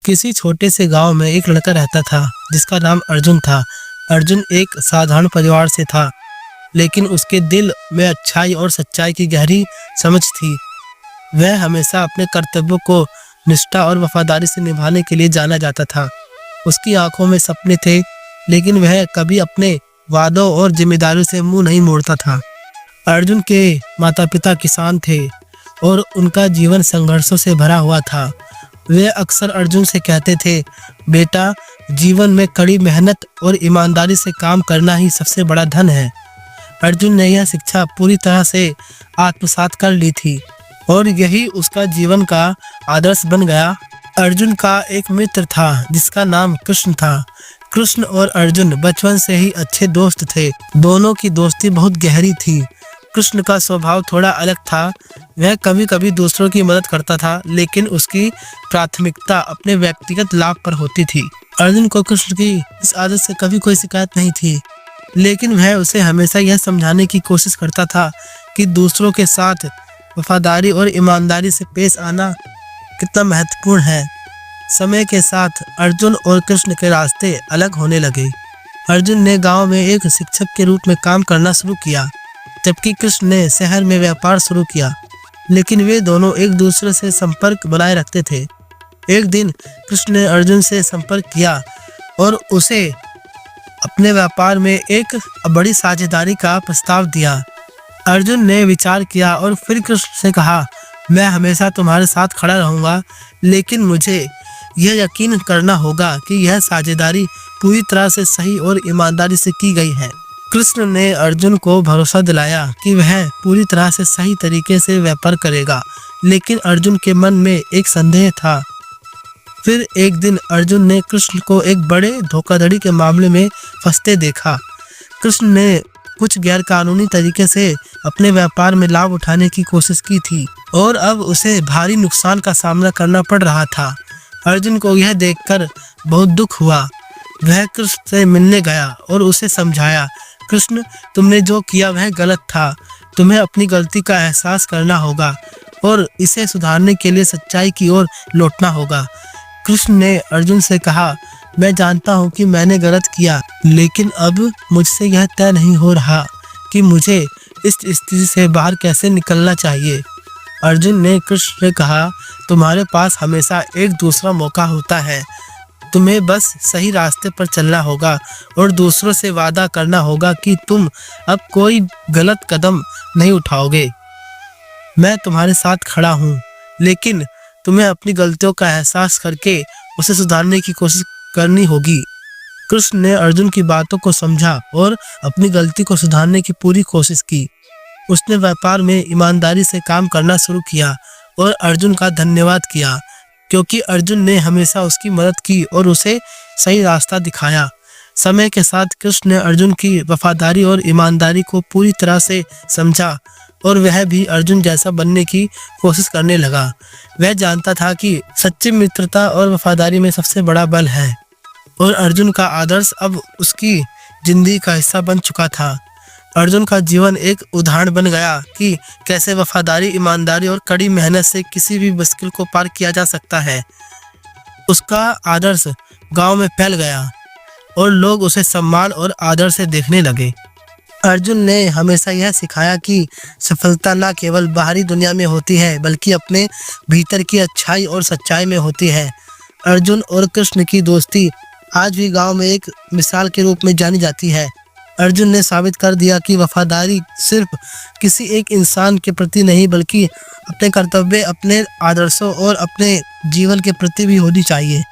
किसी छोटे से गांव में एक लड़का रहता था जिसका नाम अर्जुन था। अर्जुन एक साधारण परिवार से था, लेकिन उसके दिल में अच्छाई और सच्चाई की गहरी समझ थी। वह हमेशा अपने कर्तव्यों को निष्ठा और वफादारी से निभाने के लिए जाना जाता था। उसकी आंखों में सपने थे, लेकिन वह कभी अपने वादों और जिम्मेदारियों से मुंह नहीं मोड़ता था। अर्जुन के माता पिता किसान थे और उनका जीवन संघर्षों से भरा हुआ था। वे अक्सर अर्जुन से कहते थे, बेटा, जीवन में कड़ी मेहनत और ईमानदारी से काम करना ही सबसे बड़ा धन है। अर्जुन ने यह शिक्षा पूरी तरह से आत्मसात कर ली थी और यही उसका जीवन का आदर्श बन गया। अर्जुन का एक मित्र था जिसका नाम कृष्ण था। कृष्ण और अर्जुन बचपन से ही अच्छे दोस्त थे। दोनों की दोस्ती बहुत गहरी थी। कृष्ण का स्वभाव थोड़ा अलग था। वह कभी कभी दूसरों की मदद करता था, लेकिन उसकी प्राथमिकता अपने व्यक्तिगत लाभ पर होती थी। अर्जुन को कृष्ण की इस आदत से कभी कोई शिकायत नहीं थी, लेकिन वह उसे हमेशा यह समझाने की कोशिश करता था कि दूसरों के साथ वफादारी और ईमानदारी से पेश आना कितना महत्वपूर्ण है। समय के साथ अर्जुन और कृष्ण के रास्ते अलग होने लगे। अर्जुन ने गांव में एक शिक्षक के रूप में काम करना शुरू किया, जबकि कृष्ण ने शहर में व्यापार शुरू किया, लेकिन वे दोनों एक दूसरे से संपर्क बनाए रखते थे। एक दिन कृष्ण ने अर्जुन से संपर्क किया और उसे अपने व्यापार में एक बड़ी साझेदारी का प्रस्ताव दिया। अर्जुन ने विचार किया और फिर कृष्ण से कहा, मैं हमेशा तुम्हारे साथ खड़ा रहूंगा, लेकिन मुझे यह यकीन करना होगा कि यह साझेदारी पूरी तरह से सही और ईमानदारी से की गई है। कृष्ण ने अर्जुन को भरोसा दिलाया कि वह पूरी तरह से सही तरीके से व्यापार करेगा, लेकिन अर्जुन के मन में एक संदेह था। फिर एक दिन अर्जुन ने कृष्ण को एक बड़े धोखाधड़ी के मामले में फंसते देखा। कृष्ण ने कुछ गैरकानूनी तरीके से अपने व्यापार में लाभ उठाने की कोशिश की थी और अब उसे भारी नुकसान का सामना करना पड़ रहा था। अर्जुन को यह देखकर बहुत दुख हुआ। वह कृष्ण से मिलने गया और उसे समझाया, कृष्ण, तुमने जो किया वह गलत था। तुम्हें अपनी गलती का एहसास करना होगा और इसे सुधारने के लिए सच्चाई की ओर लौटना होगा। कृष्ण ने अर्जुन से कहा, मैं जानता हूँ कि मैंने गलत किया, लेकिन अब मुझसे यह तय नहीं हो रहा कि मुझे इस स्थिति से बाहर कैसे निकलना चाहिए। अर्जुन ने कृष्ण से कहा, तुम्हारे पास हमेशा एक दूसरा मौका होता है। तुम्हें बस सही रास्ते पर चलना होगा और दूसरों से वादा करना होगा कि तुम अब कोई गलत कदम नहीं उठाओगे। मैं तुम्हारे साथ खड़ा हूँ, लेकिन तुम्हें अपनी गलतियों का एहसास करके उसे सुधारने की कोशिश करनी होगी। कृष्ण ने अर्जुन की बातों को समझा और अपनी गलती को सुधारने की पूरी कोशिश की। उसने व्यापार में ईमानदारी से काम करना शुरू किया और अर्जुन का धन्यवाद किया, क्योंकि अर्जुन ने हमेशा उसकी मदद की और उसे सही रास्ता दिखाया। समय के साथ कृष्ण ने अर्जुन की वफादारी और ईमानदारी को पूरी तरह से समझा और वह भी अर्जुन जैसा बनने की कोशिश करने लगा। वह जानता था कि सच्ची मित्रता और वफादारी में सबसे बड़ा बल है और अर्जुन का आदर्श अब उसकी जिंदगी का हिस्सा बन चुका था। अर्जुन का जीवन एक उदाहरण बन गया कि कैसे वफादारी, ईमानदारी और कड़ी मेहनत से किसी भी मुश्किल को पार किया जा सकता है। उसका आदर्श गांव में फैल गया और लोग उसे सम्मान और आदर से देखने लगे। अर्जुन ने हमेशा यह सिखाया कि सफलता न केवल बाहरी दुनिया में होती है, बल्कि अपने भीतर की अच्छाई और सच्चाई में होती है। अर्जुन और कृष्ण की दोस्ती आज भी गांव में एक मिसाल के रूप में जानी जाती है। अर्जुन ने साबित कर दिया कि वफादारी सिर्फ किसी एक इंसान के प्रति नहीं, बल्कि अपने कर्तव्य, अपने आदर्शों और अपने जीवन के प्रति भी होनी चाहिए।